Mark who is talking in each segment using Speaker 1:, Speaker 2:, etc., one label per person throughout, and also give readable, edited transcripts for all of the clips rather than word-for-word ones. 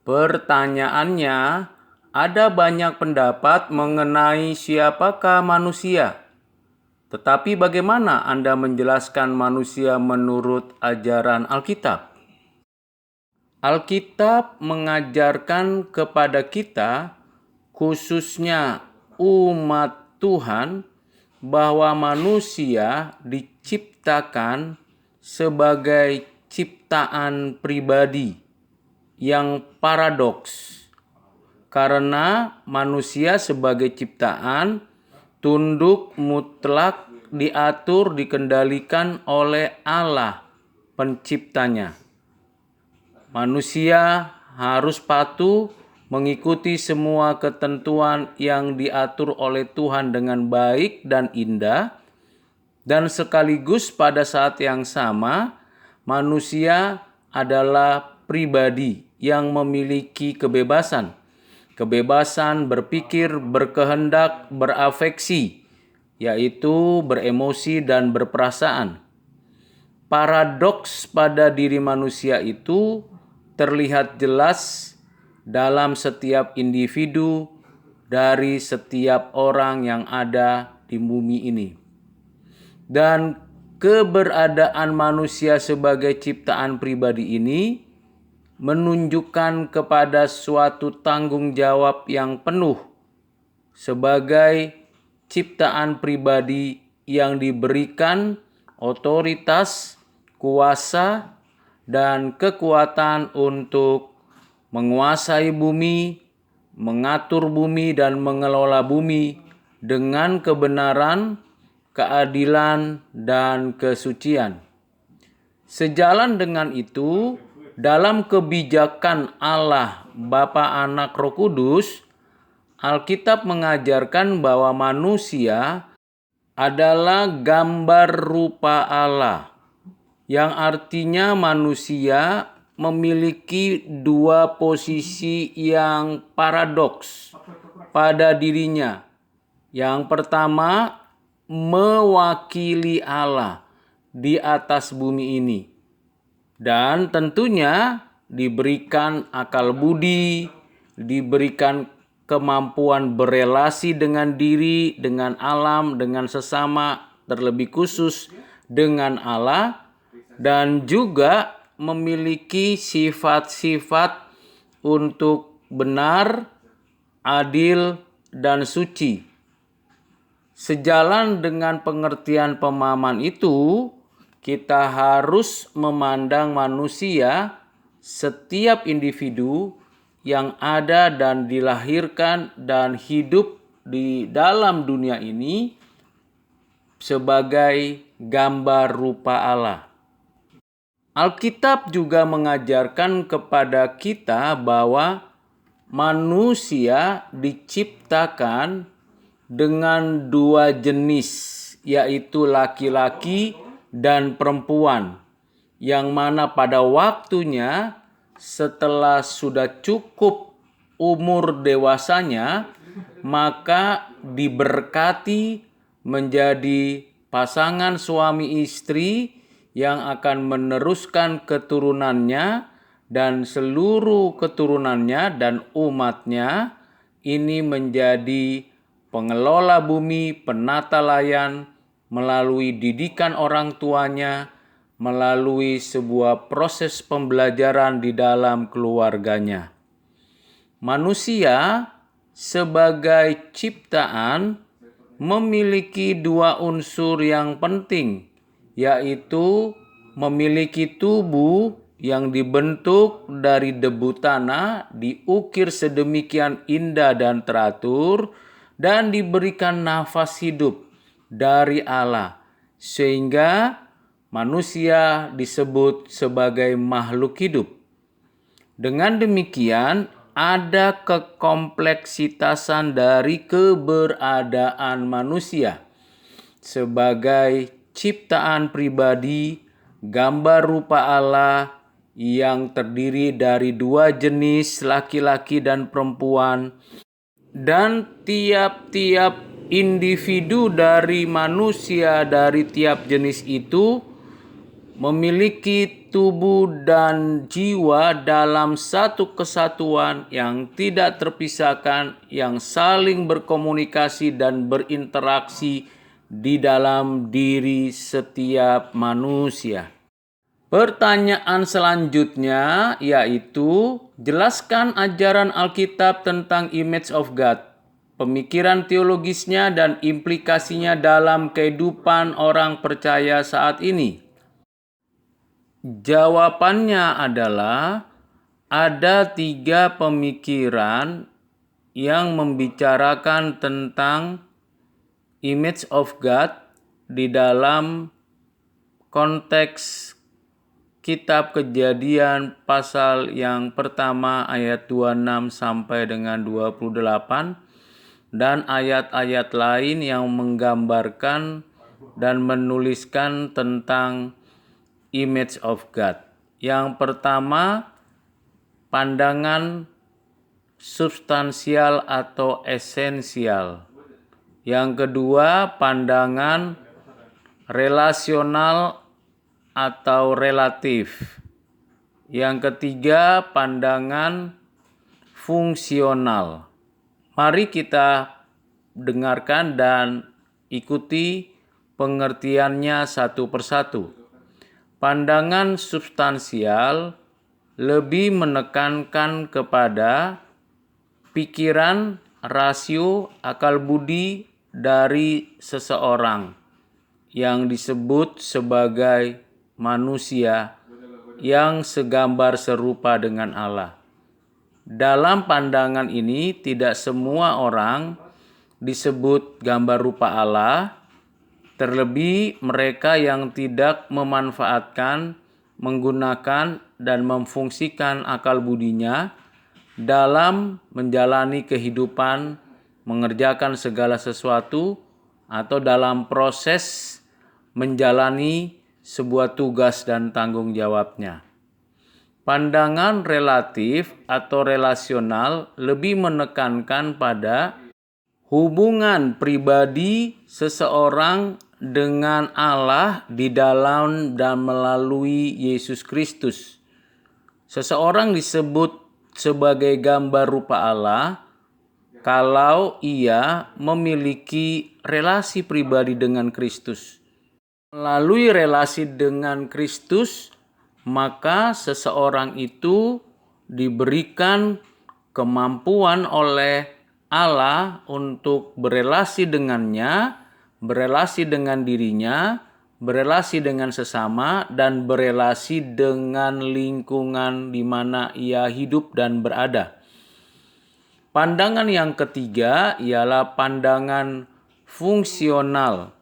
Speaker 1: Pertanyaannya, ada banyak pendapat mengenai siapakah manusia. Tetapi bagaimana Anda menjelaskan manusia menurut ajaran Alkitab? Alkitab mengajarkan kepada kita, khususnya umat Tuhan, bahwa manusia diciptakan sebagai ciptaan pribadi yang paradoks. Karena manusia sebagai ciptaan tunduk mutlak diatur dikendalikan oleh Allah penciptanya. Manusia harus patuh mengikuti semua ketentuan yang diatur oleh Tuhan dengan baik dan indah, dan sekaligus pada saat yang sama manusia adalah pribadi yang memiliki kebebasan berpikir, berkehendak, berafeksi, yaitu beremosi dan berperasaan. Paradoks pada diri manusia itu terlihat jelas dalam setiap individu dari setiap orang yang ada di bumi ini. Dan keberadaan manusia sebagai ciptaan pribadi ini menunjukkan kepada suatu tanggung jawab yang penuh sebagai ciptaan pribadi yang diberikan otoritas, kuasa, dan kekuatan untuk menguasai bumi, mengatur bumi, dan mengelola bumi dengan kebenaran, keadilan, dan kesucian. Sejalan dengan itu, dalam kebijakan Allah Bapa, Anak, Roh Kudus, Alkitab mengajarkan bahwa manusia adalah gambar rupa Allah, yang artinya manusia memiliki dua posisi yang paradoks pada dirinya. Yang pertama, mewakili Allah di atas bumi ini. Dan tentunya diberikan akal budi, diberikan kemampuan berelasi dengan diri, dengan alam, dengan sesama, terlebih khusus dengan Allah, dan juga memiliki sifat-sifat untuk benar, adil, dan suci. Sejalan dengan pengertian pemahaman itu, kita harus memandang manusia, setiap individu yang ada dan dilahirkan dan hidup di dalam dunia ini sebagai gambar rupa Allah. Alkitab juga mengajarkan kepada kita bahwa manusia diciptakan dengan dua jenis, yaitu laki-laki dan perempuan, yang mana pada waktunya setelah sudah cukup umur dewasanya, maka diberkati menjadi pasangan suami istri yang akan meneruskan keturunannya, dan seluruh keturunannya dan umatnya ini menjadi pengelola bumi, penata layan, melalui didikan orang tuanya, melalui sebuah proses pembelajaran di dalam keluarganya. Manusia sebagai ciptaan memiliki dua unsur yang penting, yaitu memiliki tubuh yang dibentuk dari debu tanah, diukir sedemikian indah dan teratur, dan diberikan nafas hidup dari Allah, sehingga manusia disebut sebagai makhluk hidup. Dengan demikian, ada kekompleksitasan dari keberadaan manusia sebagai ciptaan pribadi, gambar rupa Allah yang terdiri dari dua jenis, laki-laki dan perempuan, dan tiap-tiap individu dari manusia dari tiap jenis itu memiliki tubuh dan jiwa dalam satu kesatuan yang tidak terpisahkan, yang saling berkomunikasi dan berinteraksi di dalam diri setiap manusia. Pertanyaan selanjutnya yaitu, jelaskan ajaran Alkitab tentang image of God, pemikiran teologisnya dan implikasinya dalam kehidupan orang percaya saat ini. Jawabannya adalah ada 3 pemikiran yang membicarakan tentang image of God di dalam konteks Kitab Kejadian pasal yang pertama ayat 26 sampai dengan 28 dan ayat-ayat lain yang menggambarkan dan menuliskan tentang image of God. Yang pertama, pandangan substansial atau esensial. Yang kedua, pandangan relasional atau relatif. Yang ketiga, pandangan fungsional. Mari kita dengarkan dan ikuti pengertiannya satu persatu. Pandangan substansial lebih menekankan kepada pikiran, rasio, akal budi dari seseorang yang disebut sebagai manusia yang segambar serupa dengan Allah. Dalam pandangan ini tidak semua orang disebut gambar rupa Allah, terlebih mereka yang tidak memanfaatkan, menggunakan, dan memfungsikan akal budinya dalam menjalani kehidupan, mengerjakan segala sesuatu, atau dalam proses menjalani sebuah tugas dan tanggung jawabnya. Pandangan relatif atau relasional lebih menekankan pada hubungan pribadi seseorang dengan Allah di dalam dan melalui Yesus Kristus. Seseorang disebut sebagai gambar rupa Allah kalau ia memiliki relasi pribadi dengan Kristus. Melalui relasi dengan Kristus, maka seseorang itu diberikan kemampuan oleh Allah untuk berelasi dengannya, berelasi dengan dirinya, berelasi dengan sesama, dan berelasi dengan lingkungan di mana ia hidup dan berada. Pandangan yang ketiga ialah pandangan fungsional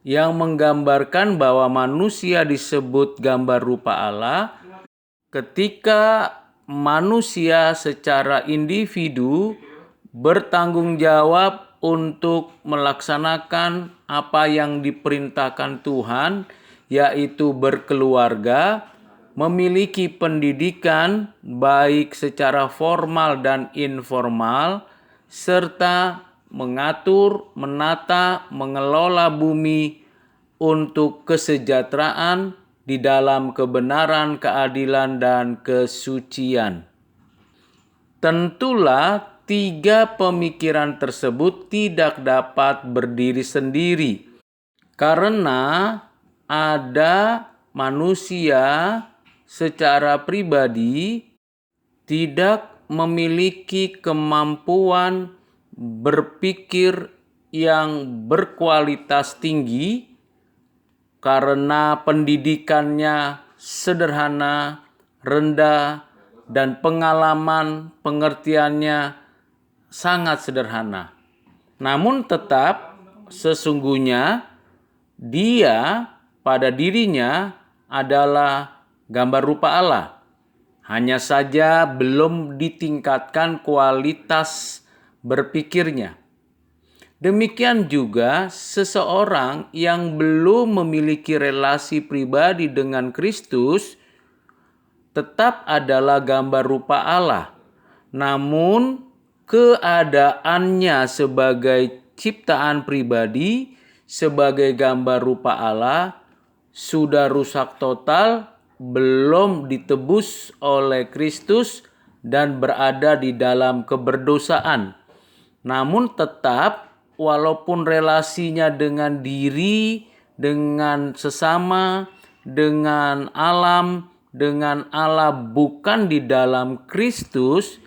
Speaker 1: yang menggambarkan bahwa manusia disebut gambar rupa Allah ketika manusia secara individu bertanggung jawab untuk melaksanakan apa yang diperintahkan Tuhan, yaitu berkeluarga, memiliki pendidikan baik secara formal dan informal, serta mengatur, menata, mengelola bumi untuk kesejahteraan di dalam kebenaran, keadilan, dan kesucian. Tentulah 3 pemikiran tersebut tidak dapat berdiri sendiri karena ada manusia secara pribadi tidak memiliki kemampuan berpikir yang berkualitas tinggi karena pendidikannya sederhana, rendah, dan pengalaman pengertiannya sangat sederhana. Namun tetap sesungguhnya dia pada dirinya adalah gambar rupa Allah. Hanya saja belum ditingkatkan kualitas berpikirnya. Demikian juga seseorang yang belum memiliki relasi pribadi dengan Kristus tetap adalah gambar rupa Allah. Namun keadaannya sebagai ciptaan pribadi, sebagai gambar rupa Allah, sudah rusak total, belum ditebus oleh Kristus dan berada di dalam keberdosaan. Namun tetap walaupun relasinya dengan diri, dengan sesama, dengan alam, dengan Allah bukan di dalam Kristus,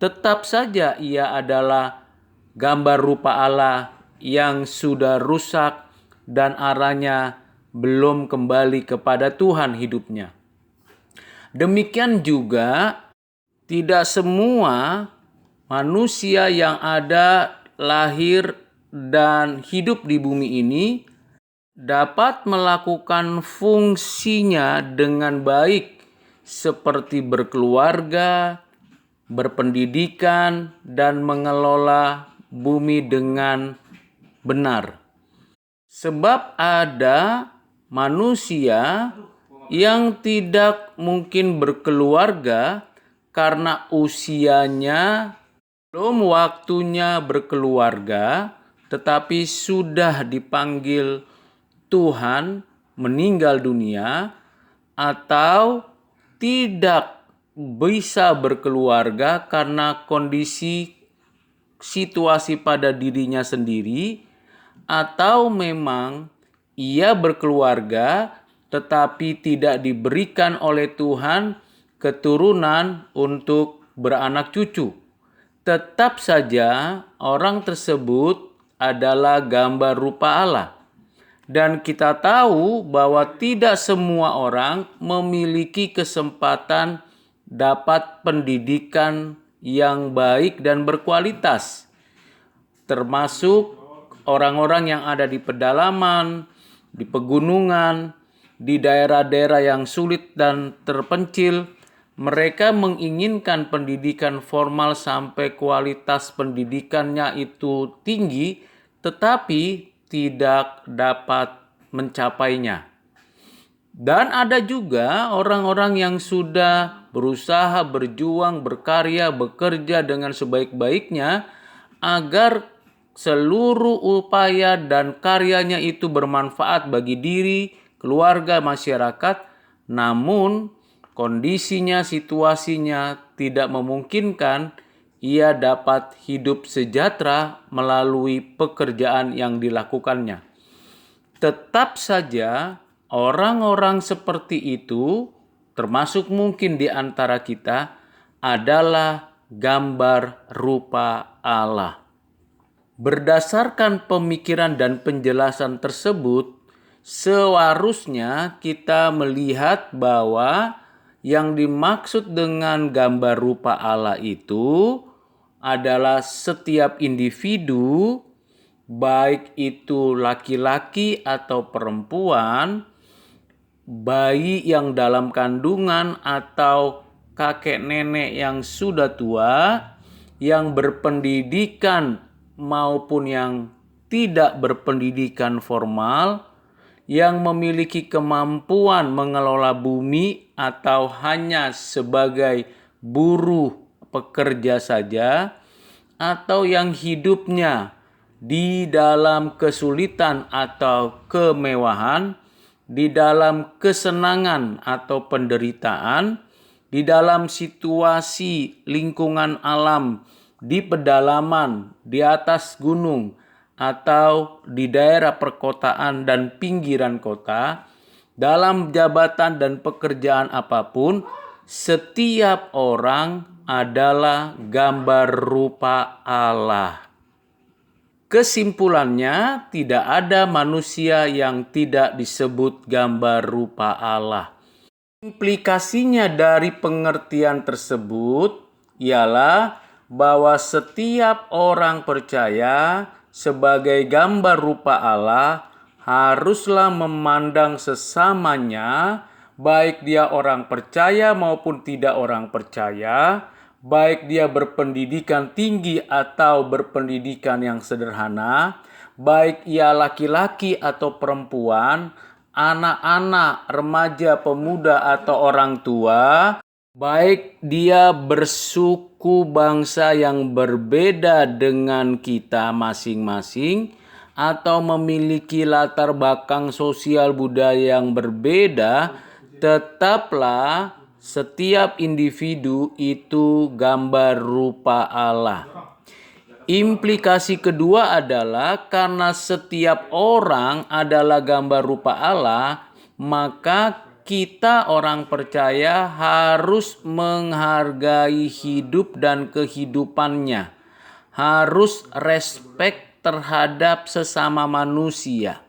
Speaker 1: tetap saja ia adalah gambar rupa Allah yang sudah rusak dan arahnya belum kembali kepada Tuhan hidupnya. Demikian juga tidak semua manusia yang ada lahir dan hidup di bumi ini dapat melakukan fungsinya dengan baik seperti berkeluarga, berpendidikan, dan mengelola bumi dengan benar. Sebab ada manusia yang tidak mungkin berkeluarga karena usianya belum waktunya berkeluarga, tetapi sudah dipanggil Tuhan meninggal dunia, atau tidak bisa berkeluarga karena kondisi situasi pada dirinya sendiri, atau memang ia berkeluarga tetapi tidak diberikan oleh Tuhan keturunan untuk beranak cucu. Tetap saja orang tersebut adalah gambar rupa Allah. Dan kita tahu bahwa tidak semua orang memiliki kesempatan dapat pendidikan yang baik dan berkualitas. Termasuk orang-orang yang ada di pedalaman, di pegunungan, di daerah-daerah yang sulit dan terpencil. Mereka menginginkan pendidikan formal sampai kualitas pendidikannya itu tinggi, tetapi tidak dapat mencapainya. Dan ada juga orang-orang yang sudah berusaha, berjuang, berkarya, bekerja dengan sebaik-baiknya agar seluruh upaya dan karyanya itu bermanfaat bagi diri, keluarga, masyarakat, namun kondisinya, situasinya tidak memungkinkan ia dapat hidup sejahtera melalui pekerjaan yang dilakukannya. Tetap saja orang-orang seperti itu, termasuk mungkin di antara kita, adalah gambar rupa Allah. Berdasarkan pemikiran dan penjelasan tersebut, seharusnya kita melihat bahwa yang dimaksud dengan gambar rupa Allah itu adalah setiap individu, baik itu laki-laki atau perempuan, bayi yang dalam kandungan atau kakek nenek yang sudah tua, yang berpendidikan maupun yang tidak berpendidikan formal, yang memiliki kemampuan mengelola bumi atau hanya sebagai buruh pekerja saja, atau yang hidupnya di dalam kesulitan atau kemewahan, di dalam kesenangan atau penderitaan, di dalam situasi lingkungan alam, di pedalaman, di atas gunung, atau di daerah perkotaan dan pinggiran kota, dalam jabatan dan pekerjaan apapun, setiap orang adalah gambar rupa Allah. Kesimpulannya, tidak ada manusia yang tidak disebut gambar rupa Allah. Implikasinya dari pengertian tersebut ialah bahwa setiap orang percaya sebagai gambar rupa Allah haruslah memandang sesamanya, baik dia orang percaya maupun tidak orang percaya, baik dia berpendidikan tinggi atau berpendidikan yang sederhana, baik ia laki-laki atau perempuan, anak-anak, remaja, pemuda, atau orang tua, baik dia bersuku bangsa yang berbeda dengan kita masing-masing, atau memiliki latar belakang sosial budaya yang berbeda, tetaplah setiap individu itu gambar rupa Allah. Implikasi kedua adalah karena setiap orang adalah gambar rupa Allah, maka kita orang percaya harus menghargai hidup dan kehidupannya. Harus respek terhadap sesama manusia.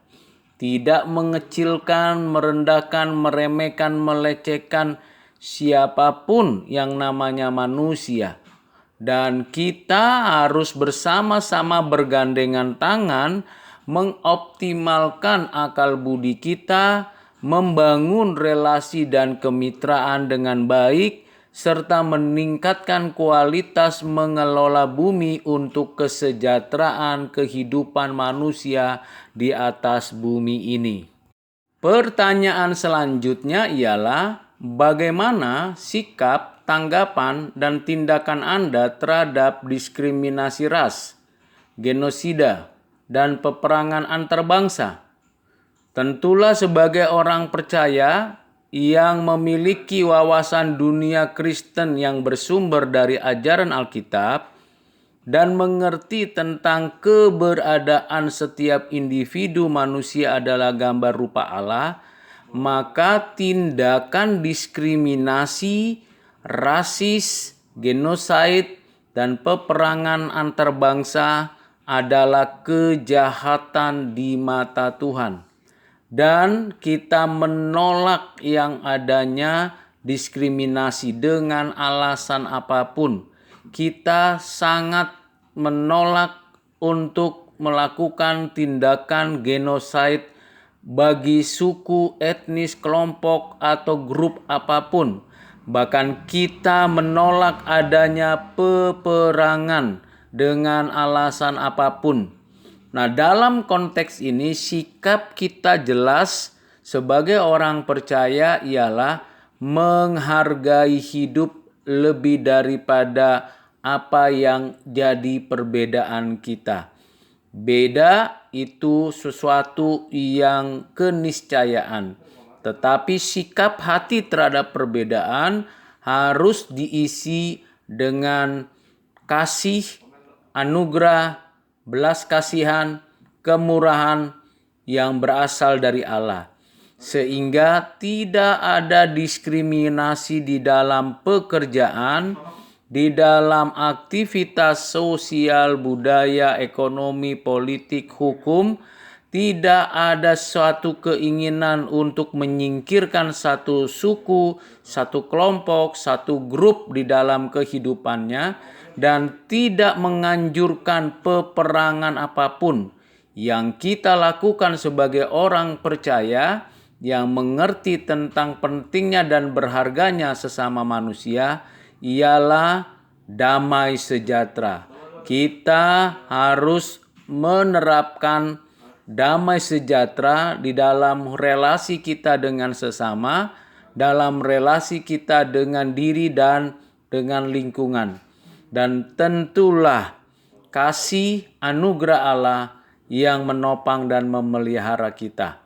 Speaker 1: Tidak mengecilkan, merendahkan, meremehkan, melecehkan siapapun yang namanya manusia. Dan kita harus bersama-sama bergandengan tangan mengoptimalkan akal budi kita, membangun relasi dan kemitraan dengan baik, serta meningkatkan kualitas mengelola bumi untuk kesejahteraan kehidupan manusia di atas bumi ini. Pertanyaan selanjutnya ialah, bagaimana sikap, tanggapan, dan tindakan Anda terhadap diskriminasi ras, genosida, dan peperangan antar bangsa? Tentulah sebagai orang percaya yang memiliki wawasan dunia Kristen yang bersumber dari ajaran Alkitab dan mengerti tentang keberadaan setiap individu manusia adalah gambar rupa Allah, maka tindakan diskriminasi, rasis, genosid, dan peperangan antar bangsa adalah kejahatan di mata Tuhan. Dan kita menolak yang adanya diskriminasi dengan alasan apapun. Kita sangat menolak untuk melakukan tindakan genosid bagi suku, etnis, kelompok, atau grup apapun. Bahkan kita menolak adanya peperangan dengan alasan apapun. Nah, dalam konteks ini sikap kita jelas sebagai orang percaya ialah menghargai hidup lebih daripada apa yang jadi perbedaan kita. Beda itu sesuatu yang keniscayaan. Tetapi sikap hati terhadap perbedaan harus diisi dengan kasih, anugerah, belas kasihan, kemurahan yang berasal dari Allah. Sehingga tidak ada diskriminasi di dalam pekerjaan, di dalam aktivitas sosial, budaya, ekonomi, politik, hukum. Tidak ada suatu keinginan untuk menyingkirkan satu suku, satu kelompok, satu grup di dalam kehidupannya, dan tidak menganjurkan peperangan apapun. Yang kita lakukan sebagai orang percaya yang mengerti tentang pentingnya dan berharganya sesama manusia ialah damai sejahtera. Kita harus menerapkan damai sejahtera di dalam relasi kita dengan sesama, dalam relasi kita dengan diri dan dengan lingkungan. Dan tentulah kasih anugerah Allah yang menopang dan memelihara kita.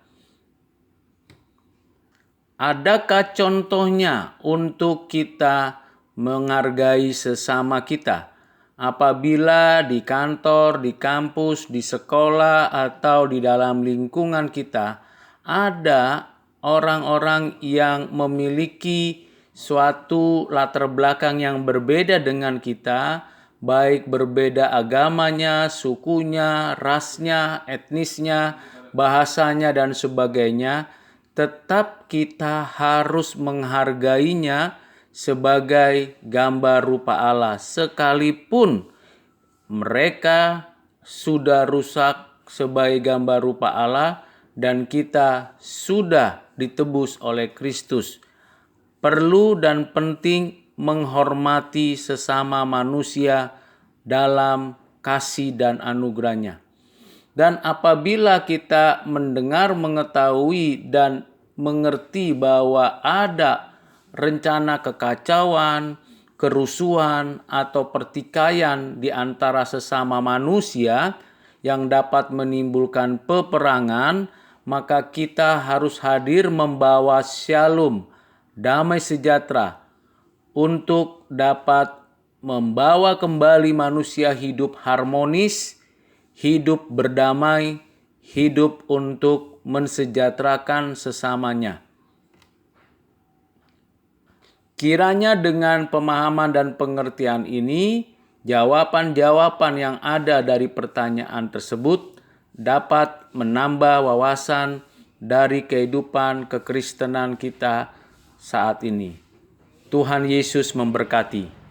Speaker 1: Adakah contohnya untuk kita menghargai sesama kita? Apabila di kantor, di kampus, di sekolah, atau di dalam lingkungan kita ada orang-orang yang memiliki suatu latar belakang yang berbeda dengan kita, baik berbeda agamanya, sukunya, rasnya, etnisnya, bahasanya, dan sebagainya, tetap kita harus menghargainya sebagai gambar rupa Allah, sekalipun mereka sudah rusak sebagai gambar rupa Allah dan kita sudah ditebus oleh Kristus. Perlu dan penting menghormati sesama manusia dalam kasih dan anugerahnya. Dan apabila kita mendengar, mengetahui, dan mengerti bahwa ada rencana kekacauan, kerusuhan, atau pertikaian di antara sesama manusia yang dapat menimbulkan peperangan, maka kita harus hadir membawa shalom, damai sejahtera, untuk dapat membawa kembali manusia hidup harmonis, hidup berdamai, hidup untuk mensejahterakan sesamanya. Kiranya dengan pemahaman dan pengertian ini, jawaban-jawaban yang ada dari pertanyaan tersebut dapat menambah wawasan dari kehidupan kekristenan kita saat ini. Tuhan Yesus memberkati.